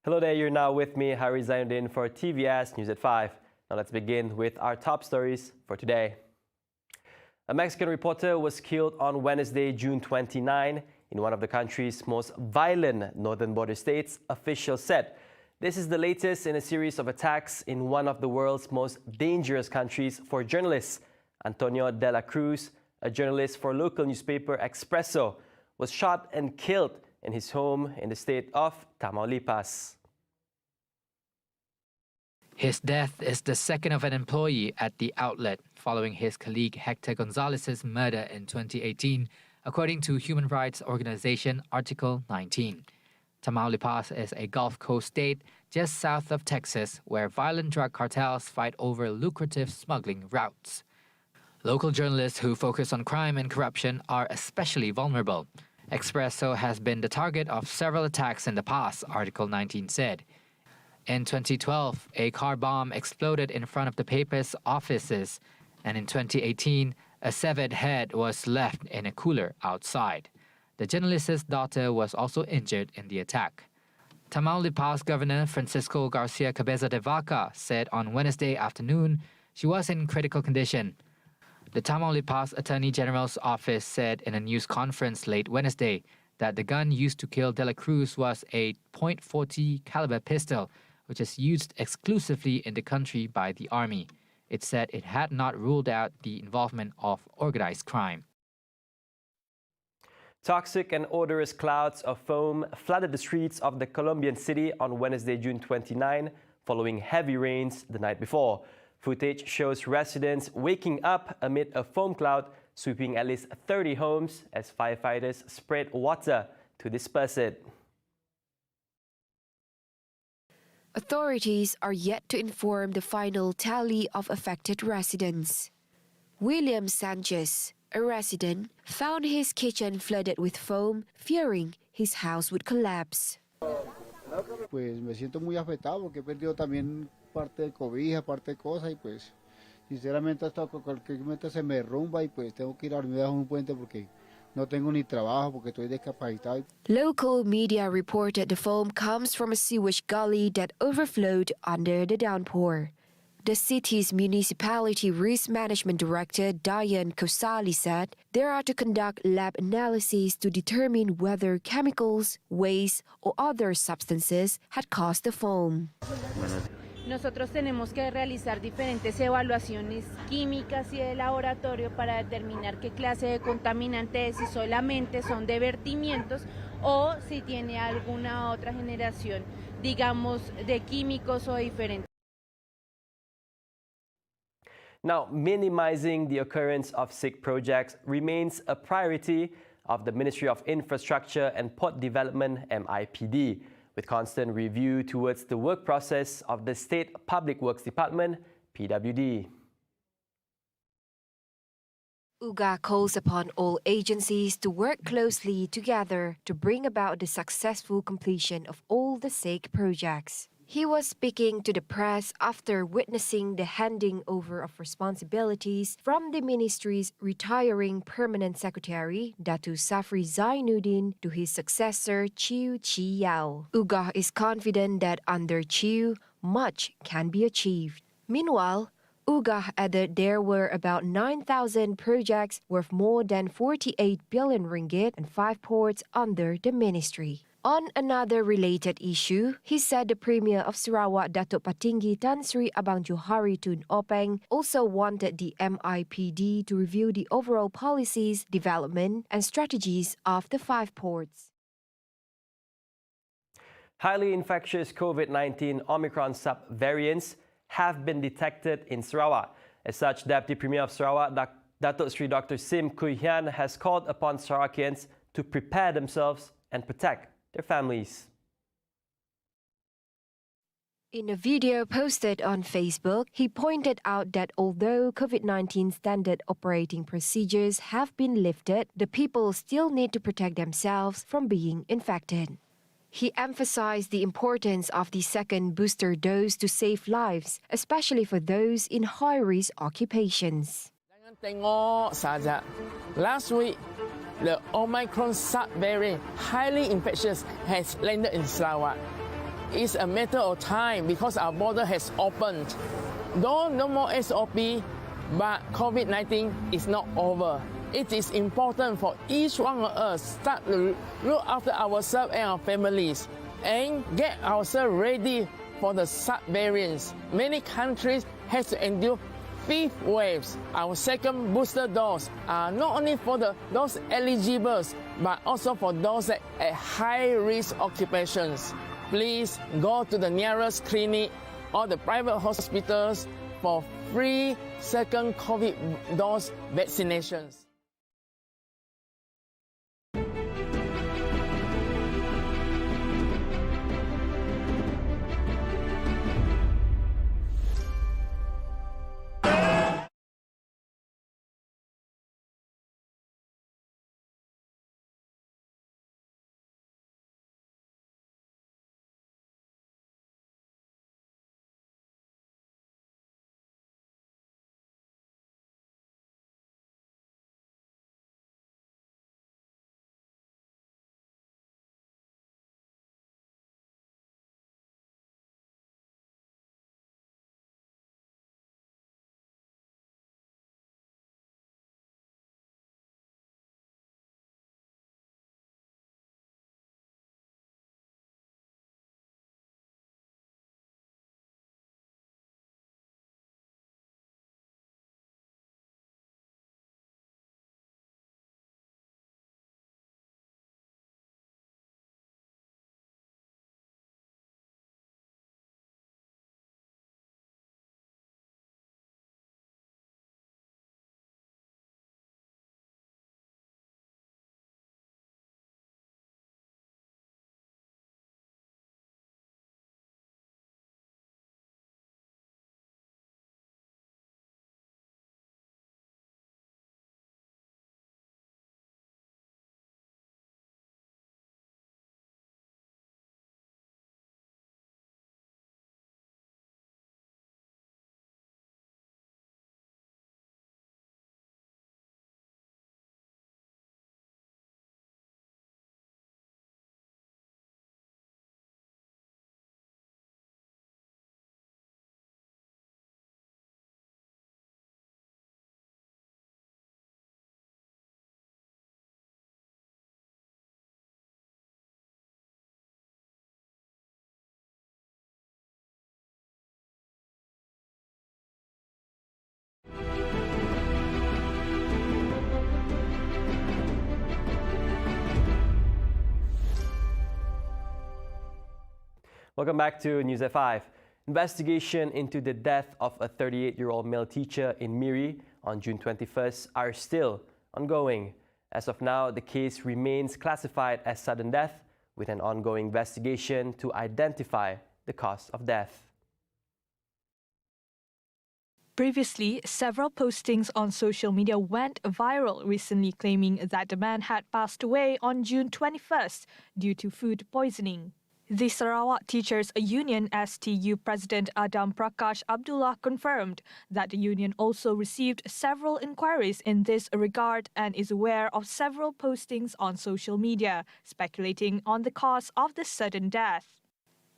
Hello there, you're now with me, Harry Zainuddin, for TVS News at 5. Now let's begin with our top stories for today. A Mexican reporter was killed on Wednesday, June 29, in one of the country's most violent northern border states, officials said. This is the latest in a series of attacks in one of the world's most dangerous countries for journalists. Antonio de la Cruz, a journalist for local newspaper Expresso, was shot and killed in his home in the state of Tamaulipas. His death is the second of an employee at the outlet following his colleague Hector Gonzalez's murder in 2018, according to human rights organization Article 19. Tamaulipas is a Gulf Coast state just south of Texas where violent drug cartels fight over lucrative smuggling routes. Local journalists who focus on crime and corruption are especially vulnerable. Expresso has been the target of several attacks in the past, Article 19 said. In 2012, a car bomb exploded in front of the paper's offices, and in 2018, a severed head was left in a cooler outside. The journalist's daughter was also injured in the attack. Tamaulipas Governor Francisco Garcia Cabeza de Vaca said on Wednesday afternoon she was in critical condition. The Tamaulipas Attorney General's office said in a news conference late Wednesday that the gun used to kill De La Cruz was a .40 caliber pistol, which is used exclusively in the country by the army. It said it had not ruled out the involvement of organized crime. Toxic and odorous clouds of foam flooded the streets of the Colombian city on Wednesday, June 29, following heavy rains the night before. Footage shows residents waking up amid a foam cloud sweeping at least 30 homes as firefighters sprayed water to disperse it. Authorities are yet to inform the final tally of affected residents. William Sanchez, a resident, found his kitchen flooded with foam, fearing his house would collapse. Pues me siento muy afectado porque he perdido también parte de cobija, parte de cosas y pues sinceramente hasta cualquier momento se me derrumba y pues tengo que ir a dormir bajo un puente porque no tengo ni trabajo porque estoy discapacitado. Local media reported the foam comes from a sewage gully that overflowed under the downpour. The city's municipality risk management director Diane Kosali said they are to conduct lab analyses to determine whether chemicals, waste, or other substances had caused the foam. Nosotros tenemos que realizar diferentes evaluaciones químicas y de laboratorio para determinar qué clase de contaminantes, si solamente son de vertimientos o si tiene alguna otra generación, digamos, de químicos o diferentes. Now, minimizing the occurrence of sick projects remains a priority of the Ministry of Infrastructure and Port Development, MIPD, with constant review towards the work process of the State Public Works Department, PWD. UGA calls upon all agencies to work closely together to bring about the successful completion of all the SAIC projects. He was speaking to the press after witnessing the handing over of responsibilities from the ministry's retiring permanent secretary, Datu Safri Zainuddin, to his successor, Chiu Chi Yao. UGA is confident that under Chiu, much can be achieved. Meanwhile, UGA added there were about 9,000 projects worth more than 48 billion ringgit and 5 ports under the ministry. On another related issue, he said the Premier of Sarawak, Datuk Patinggi Tan Sri Abang Johari Tun Openg, also wanted the MIPD to review the overall policies, development and strategies of the 5 ports. Highly infectious COVID-19 Omicron sub-variants have been detected in Sarawak. As such, Deputy Premier of Sarawak, Datuk Sri Dr. Sim Kui Hian, has called upon Sarawakians to prepare themselves and protect their families. In a video posted on Facebook, he pointed out that although COVID-19 standard operating procedures have been lifted, the people still need to protect themselves from being infected. He emphasized the importance of the second booster dose to save lives, especially for those in high-risk occupations. Tengok saja. Last week, the Omicron subvariant, highly infectious, has landed in Sarawak. It's a matter of time because our border has opened. Though no more SOP, but COVID-19 is not over. It is important for each one of us start to look after ourselves and our families and get ourselves ready for the subvariants. Many countries have to endure fifth waves. Our second booster dose are not only for those eligible, but also for those at high-risk occupations. Please go to the nearest clinic or the private hospitals for free second COVID dose vaccinations. Welcome back to News at 5. Investigation into the death of a 38-year-old male teacher in Miri on June 21st are still ongoing. As of now, the case remains classified as sudden death with an ongoing investigation to identify the cause of death. Previously, several postings on social media went viral recently claiming that the man had passed away on June 21st due to food poisoning. The Sarawak Teachers Union STU President Adam Prakash Abdullah confirmed that the union also received several inquiries in this regard and is aware of several postings on social media speculating on the cause of the sudden death.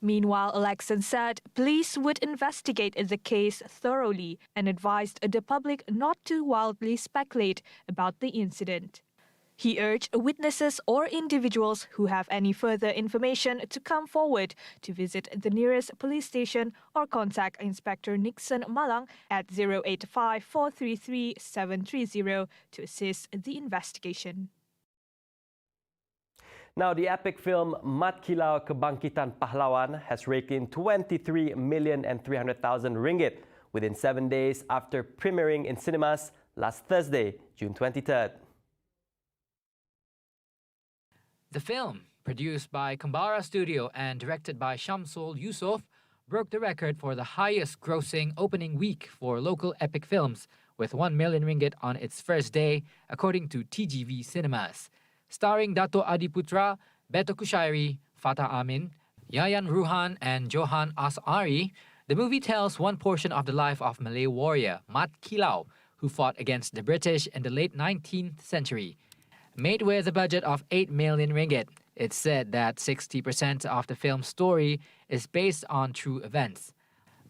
Meanwhile, Alexan said police would investigate the case thoroughly and advised the public not to wildly speculate about the incident. He urged witnesses or individuals who have any further information to come forward to visit the nearest police station or contact Inspector Nixon Malang at 085 433 730 to assist the investigation. Now, the epic film Mat Kilau Kebangkitan Pahlawan has raked in 23,300,000 ringgit within 7 days after premiering in cinemas last Thursday, June 23rd. The film, produced by Kembara Studio and directed by Shamsul Yusof, broke the record for the highest grossing opening week for local epic films with 1 million ringgit on its first day, according to TGV Cinemas. Starring Dato Adiputra, Beto Kushairi, Fatah Amin, Yayan Ruhan and Johan As'ari, the movie tells one portion of the life of Malay warrior Mat Kilau, who fought against the British in the late 19th century. Made with a budget of 8 million ringgit, it's said that 60% of the film's story is based on true events.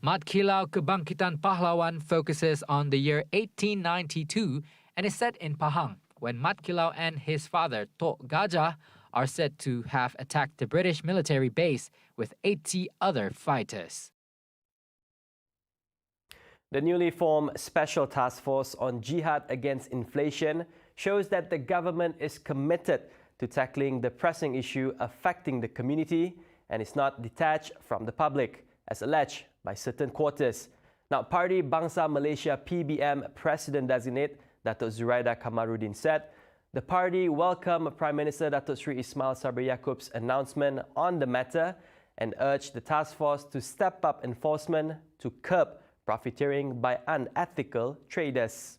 Mat Kilau Kebangkitan Pahlawan focuses on the year 1892 and is set in Pahang, when Mat Kilau and his father, Tok Gajah, are said to have attacked the British military base with 80 other fighters. The newly formed Special Task Force on Jihad Against Inflation shows that the government is committed to tackling the pressing issue affecting the community and is not detached from the public, as alleged by certain quarters. Now, Parti Bangsa Malaysia PBM President-designate Datuk Zuraida Kamaruddin said the party welcomed Prime Minister Datuk Sri Ismail Sabri Yaakob's announcement on the matter and urged the task force to step up enforcement to curb profiteering by unethical traders.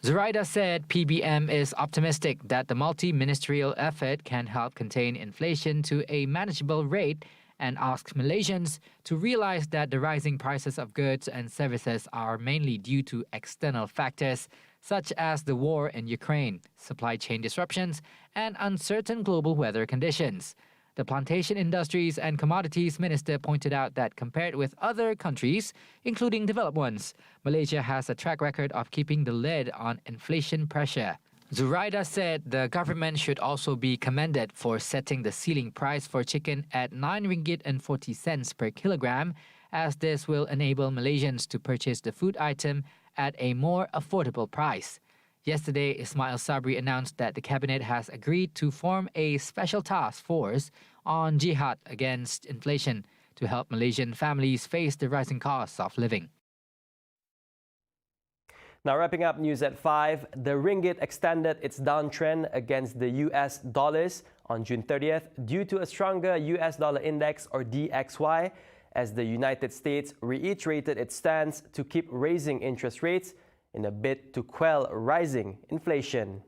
Zuraida said PBM is optimistic that the multi-ministerial effort can help contain inflation to a manageable rate and asks Malaysians to realize that the rising prices of goods and services are mainly due to external factors such as the war in Ukraine, supply chain disruptions, and uncertain global weather conditions. The Plantation Industries and Commodities Minister pointed out that compared with other countries, including developed ones, Malaysia has a track record of keeping the lid on inflation pressure. Zuraida said the government should also be commended for setting the ceiling price for chicken at 9 ringgit and 40 cents per kilogram, as this will enable Malaysians to purchase the food item at a more affordable price. Yesterday, Ismail Sabri announced that the cabinet has agreed to form a special task force on jihad against inflation to help Malaysian families face the rising costs of living. Now, wrapping up news at 5, the ringgit extended its downtrend against the US dollars on June 30th due to a stronger US dollar index, or DXY, as the United States reiterated its stance to keep raising interest rates in a bid to quell rising inflation.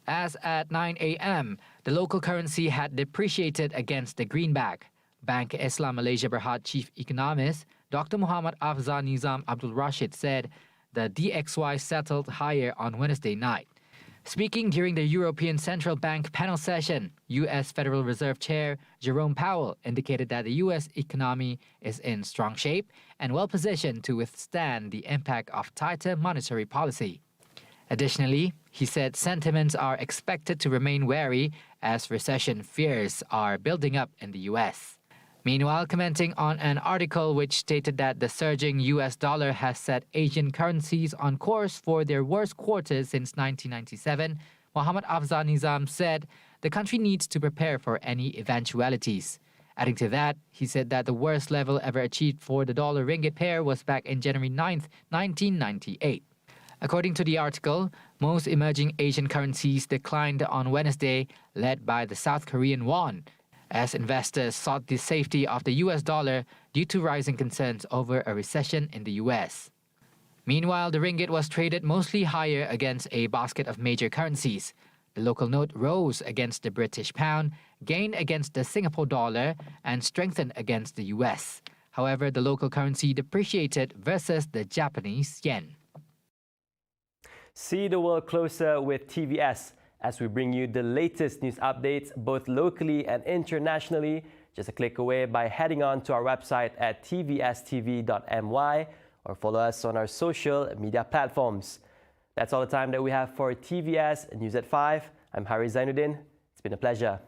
As at 9 a.m., the local currency had depreciated against the greenback. Bank Islam Malaysia Berhad Chief Economist Dr. Muhammad Afzal Nizam Abdul Rashid said the DXY settled higher on Wednesday night. Speaking during the European Central Bank panel session, U.S. Federal Reserve Chair Jerome Powell indicated that the U.S. economy is in strong shape and well-positioned to withstand the impact of tighter monetary policy. Additionally, he said sentiments are expected to remain wary as recession fears are building up in the U.S. Meanwhile, commenting on an article which stated that the surging US dollar has set Asian currencies on course for their worst quarter since 1997, Muhammad Afzal Nizam said the country needs to prepare for any eventualities. Adding to that, he said that the worst level ever achieved for the dollar-ringgit pair was back in January 9th, 1998. According to the article, most emerging Asian currencies declined on Wednesday, led by the South Korean won, as investors sought the safety of the US dollar due to rising concerns over a recession in the US. Meanwhile, the ringgit was traded mostly higher against a basket of major currencies. The local note rose against the British pound, gained against the Singapore dollar, and strengthened against the US. However, the local currency depreciated versus the Japanese yen. See the world closer with TVS. As we bring you the latest news updates, both locally and internationally, just a click away by heading on to our website at TVSTVMY or follow us on our social media platforms. That's all the time that we have for TVS News at 5. I'm Hari Zainuddin. It's been a pleasure.